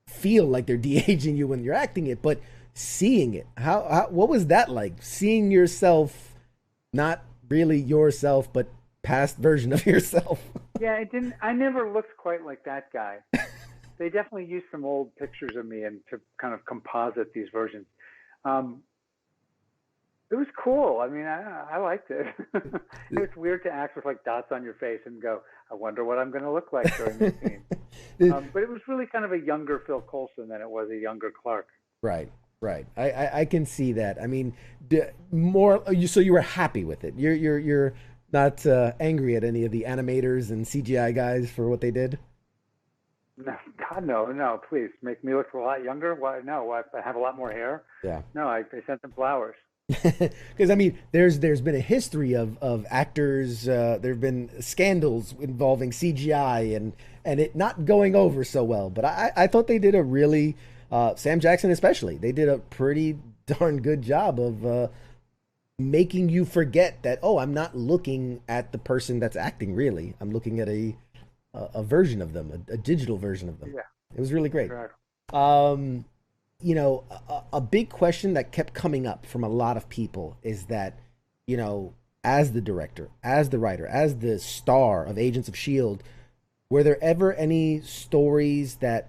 feel like they're de-aging you when you're acting it, but seeing it, how what was that like? Seeing yourself not really yourself, but past version of yourself. Yeah, it didn't. I never looked quite like that guy. They definitely used some old pictures of me and to kind of composite these versions. Um, it was cool. I mean, I liked it. It was weird to act with like dots on your face and go, I wonder what I'm going to look like during this scene. But it was really kind of a younger Phil Coulson than it was a younger Clark. Right, right. I can see that. I mean, more. So you were happy with it. You're not angry at any of the animators and CGI guys for what they did. No, God, no, no, please make me look a lot younger. Why? No, why, I have a lot more hair. Yeah. No, I sent them flowers. Because I mean, there's been a history of actors. There have been scandals involving CGI and it not going over so well. But I thought they did a really Sam Jackson especially. They did a pretty darn good job of making you forget that, oh, I'm not looking at the person that's acting. Really, I'm looking at a version of them, a digital version of them. Yeah, It was really great. exactly. Um, a big question that kept coming up from a lot of people is that, as the director, as the writer, as the star of Agents of S.h.i.e.L.D., were there ever any stories that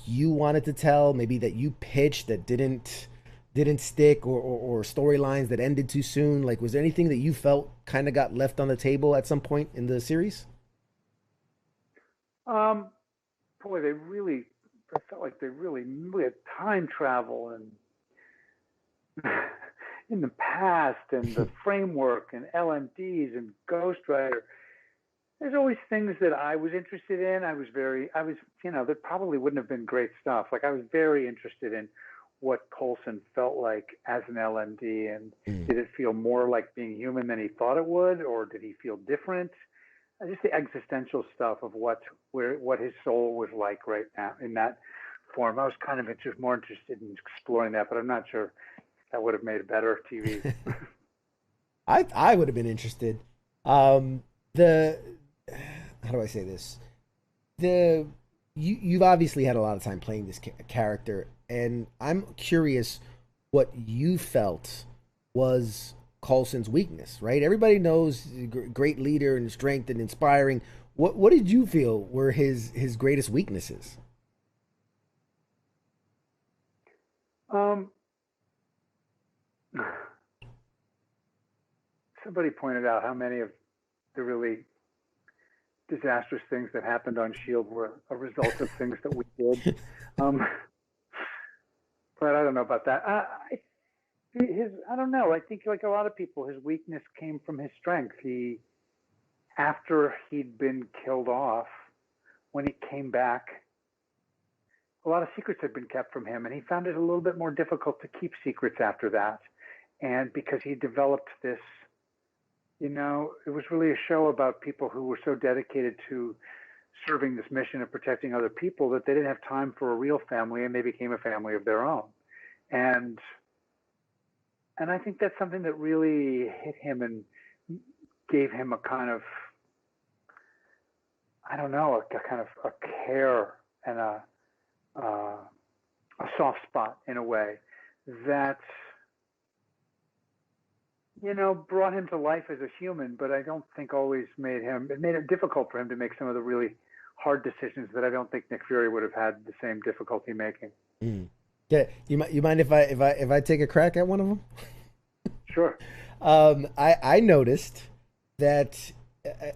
you wanted to tell, maybe that you pitched that didn't stick, or storylines that ended too soon? Like, was there anything that you felt kind of got left on the table at some point in the series? Um, Boy, they really. I felt like they really had time travel and in the past and the framework and LMDs and Ghostwriter. There's always things that I was interested in. That probably wouldn't have been great stuff. Like I was very interested in what Coulson felt like as an LMD, and Mm. did it feel more like being human than he thought it would, or did he feel different? Just the existential stuff of what his soul was like right now in that form. I was kind of more interested in exploring that, but I'm not sure that would have made a better TV. I would have been interested. The How do I say this? The you've obviously had a lot of time playing this character, and I'm curious what you felt was Coulson's weakness. Right? Everybody knows great leader and strength and inspiring. What did you feel were his greatest weaknesses? Um, Somebody pointed out how many of the really disastrous things that happened on S.h.i.e.L.D. were a result of things that we did. Um, but I don't know about that. I don't know. I think like a lot of people, his weakness came from his strength. After he'd been killed off, when he came back, a lot of secrets had been kept from him, and he found it a little bit more difficult to keep secrets after that. And because he developed this, it was really a show about people who were so dedicated to serving this mission of protecting other people that they didn't have time for a real family, and they became a family of their own. And I think that's something that really hit him and gave him a kind of, I don't know, a kind of a care and a soft spot in a way that brought him to life as a human, but I don't think always it made it difficult for him to make some of the really hard decisions that I don't think Nick Fury would have had the same difficulty making. Mm. Yeah, you mind if I take a crack at one of them? Sure. I noticed that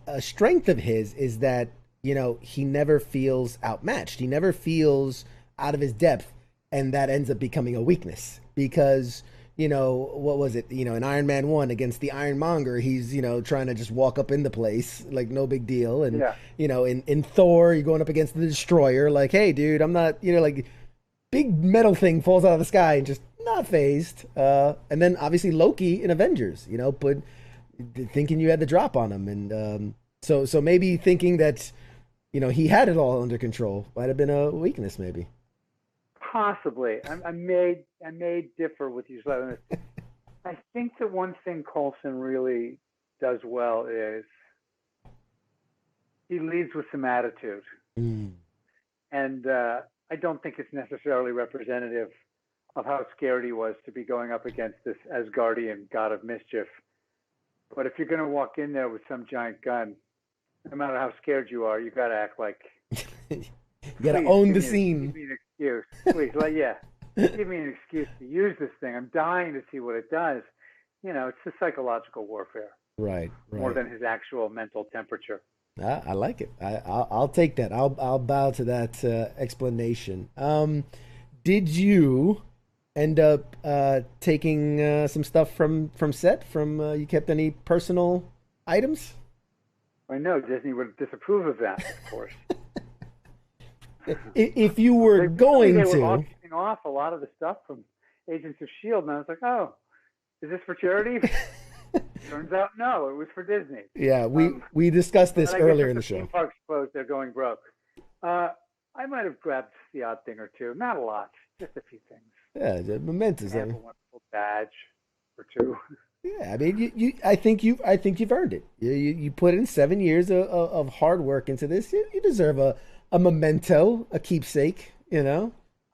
a strength of his is that he never feels outmatched. He never feels out of his depth, and that ends up becoming a weakness because what was it? In Ironman 1 against the Ironmonger, he's trying to just walk up in the place like no big deal, and Yeah. in Thor, you're going up against the Destroyer, like, hey, dude, I'm not like big metal thing falls out of the sky and just not phased. And then obviously Loki in Avengers, but thinking you had the drop on him, and so maybe thinking that he had it all under control might have been a weakness, maybe. Possibly. I may differ with you slightly. I think that one thing Coulson really does well is he leads with some attitude, Mm. and I don't think it's necessarily representative of how scared he was to be going up against this Asgardian god of mischief. But if you're going to walk in there with some giant gun, no matter how scared you are, you got to act like, You gotta please own the give scene. me an excuse. Please, yeah, give me an excuse to use this thing. I'm dying to see what it does. It's the psychological warfare Right, more right. than his actual mental temperature. I like it. I'll take that. I'll bow to that explanation. Did you end up taking some stuff from set? From you kept any personal items? I know Disney would disapprove of that, of course. If you were They going were to, auctioning off a lot of the stuff from Agents of S.h.i.e.L.D. And I was like, oh, is this for charity? Turns out, no, it was for Disney. yeah, we discussed this But I guess earlier if in the the theme show. park's closed, they're going broke. I might have grabbed the odd thing or two. Not a lot, just a few things. Yeah, the mementos. I have a wonderful badge or two. Yeah, I mean, I think you've earned it. You put in 7 years of hard work into this. You deserve a memento, a keepsake. I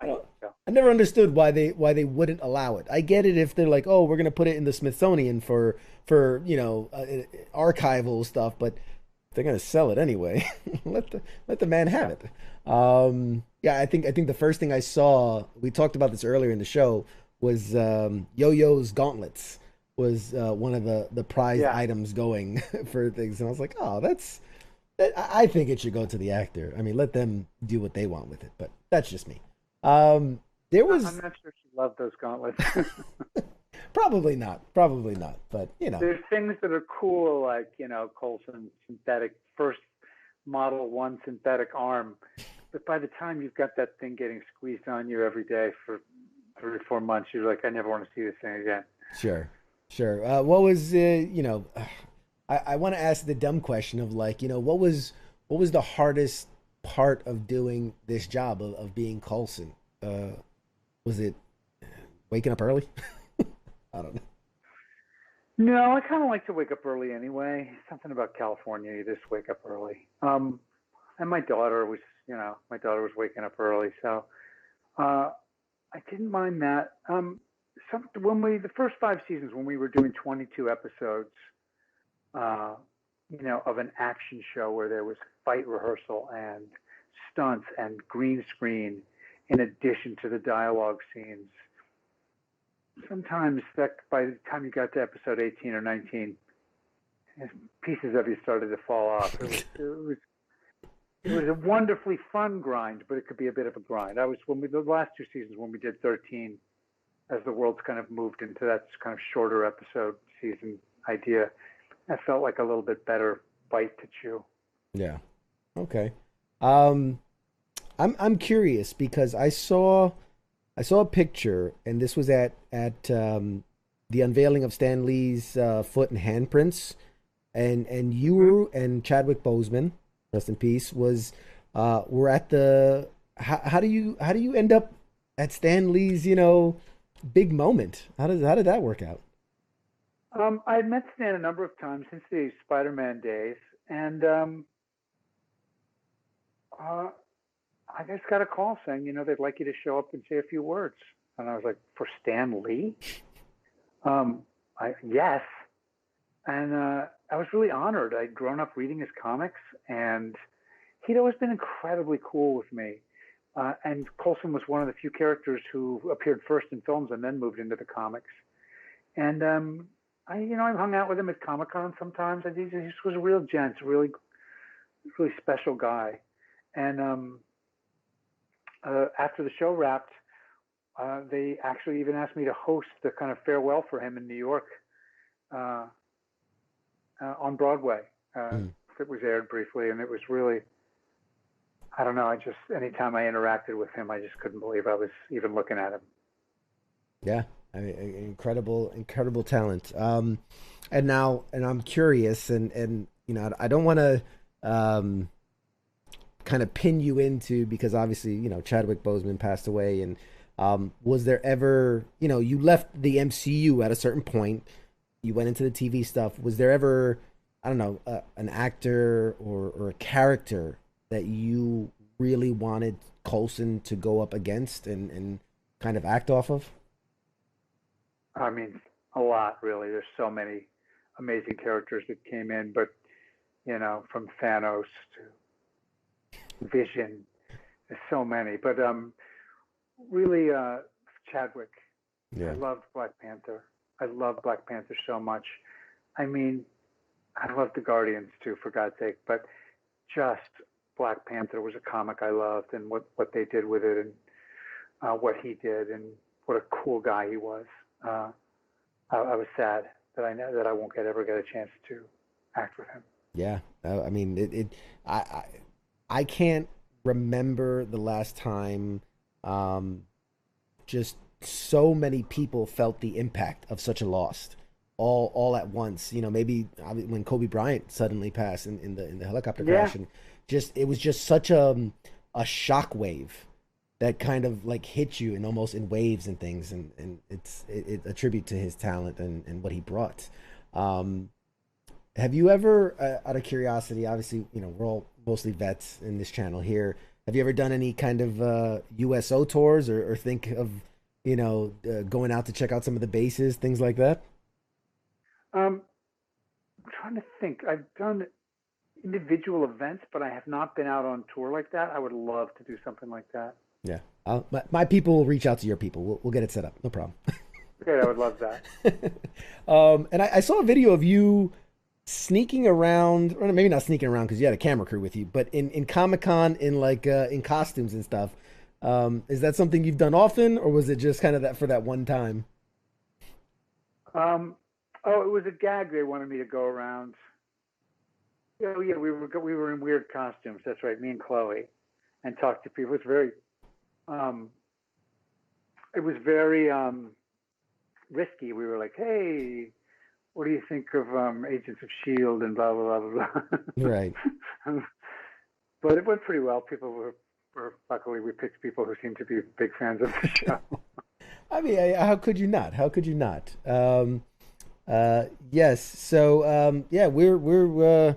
think so. I never understood why they wouldn't allow it. I get it if they're like, oh, we're gonna put it in the Smithsonian for archival stuff, but if they're gonna sell it anyway, let the man have it. Yeah, I think the first thing I saw, we talked about this earlier in the show, was Yo-Yo's gauntlets was one of the prize Yeah. items going for things, and I was like, oh, I think it should go to the actor. I mean, let them do what they want with it, but that's just me. There I'm was not sure she loved those gauntlets. probably not, but There's things that are cool, like, Coulson synthetic, first Model 1 synthetic arm. But by the time you've got that thing getting squeezed on you every day for 3 or 4 months, you're like, I never want to see this thing again. sure, sure. What was I want to ask the dumb question of like, what was the hardest part of doing this job of being Coulson? Was it waking up early? I don't know. No, I kind of like to wake up early anyway. Something about California, you just wake up early. And my daughter was waking up early, so uh, I didn't mind that. The first 5 seasons, when we were doing 22 episodes, uh, of an action show where there was fight rehearsal and stunts and green screen in addition to the dialogue scenes. Sometimes that by the time you got to episode 18 or 19, pieces of you started to fall off. It was a wonderfully fun grind, but it could be a bit of a grind. The last 2 seasons when we did 13, as the world's kind of moved into that kind of shorter episode season idea, that felt like a little bit better bite to chew. Yeah. Okay. Um, I'm curious because I saw a picture, and this was at the unveiling of Stan Lee's foot and handprints, and you and Chadwick Boseman, rest in peace, were at the. How do you end up at Stan Lee's big moment? How did that work out? I had met Stan a number of times since the Spider-Man days, and uh, I just got a call saying, they'd like you to show up and say a few words. And I was like, for Stan Lee? Yes. And I was really honored. I'd grown up reading his comics, and he'd always been incredibly cool with me. And Coulson was one of the few characters who appeared first in films and then moved into the comics. And I hung out with him at Comic-Con sometimes. And he just was a real gent, a really, really special guy. And after the show wrapped, they actually even asked me to host the kind of farewell for him in New York on Broadway. Mm. It was aired briefly, and it was really, I don't know, anytime I interacted with him, I just couldn't believe I was even looking at him. Yeah, I mean, incredible talent. And I'm curious, and I don't want to kind of pin you into because obviously Chadwick Boseman passed away, and was there ever you left the MCU at a certain point, you went into the TV stuff. Was there ever, I don't know, an actor or a character that you really wanted Coulson to go up against and kind of act off of? I mean, a lot, really. There's so many amazing characters that came in, but from Thanos to Vision, there's so many. But really, Chadwick. Yeah. I loved Black Panther. I love Black Panther so much. I mean, I love the Guardians too, for God's sake, but just Black Panther was a comic I loved, and what they did with it, and what he did, and what a cool guy he was. I was sad that I know that I won't ever get a chance to act with him. Yeah. I mean, I can't remember the last time just so many people felt the impact of such a loss all at once. Maybe when Kobe Bryant suddenly passed in the helicopter crash, and it was just such a shock wave that kind of like hit you and almost in waves and things, and it's a tribute to his talent and what he brought. Have you ever, out of curiosity, obviously, we're all mostly vets in this channel here. Have you ever done any kind of USO tours or think of, going out to check out some of the bases, things like that? I'm trying to think. I've done individual events, but I have not been out on tour like that. I would love to do something like that. Yeah. My people will reach out to your people. We'll get it set up. No problem. Great. I would love that. And I saw a video of you sneaking around, or maybe not sneaking around because you had a camera crew with you, but in Comic-Con in costumes and stuff. Is that something you've done often, or was it just kind of that for that one time? It was a gag. They wanted me to go around. Oh yeah, we were in weird costumes. That's right, me and Chloe, and talk to people. It was very risky. We were like, hey, what do you think of Agents of S.h.i.e.L.D. and blah blah blah blah blah. Right. But it went pretty well. People were luckily we picked people who seemed to be big fans of the show. I mean, how could you not? How could you not? Yes. So yeah, we're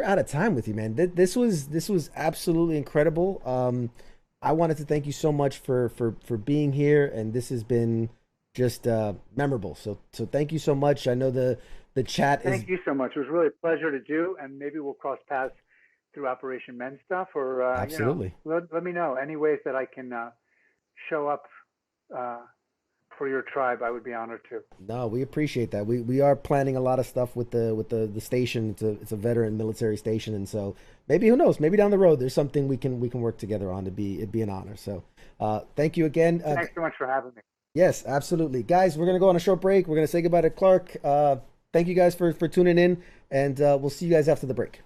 out of time with you, man. This was absolutely incredible. I wanted to thank you so much for being here, and this has been just memorable. So thank you so much. I know the chat is. Thank you so much. It was really a pleasure to do, and maybe we'll cross paths through Operation Men stuff, or absolutely. Let me know any ways that I can show up for your tribe. I would be honored to. No, we appreciate that. We are planning a lot of stuff with the station. It's a veteran military station, and so maybe, who knows, maybe down the road there's something we can work together on. It'd be an honor. So thank you again. Thanks so much for having me. Yes, absolutely. Guys, we're gonna go on a short break. We're gonna say goodbye to Clark. Thank you guys for tuning in, and we'll see you guys after the break.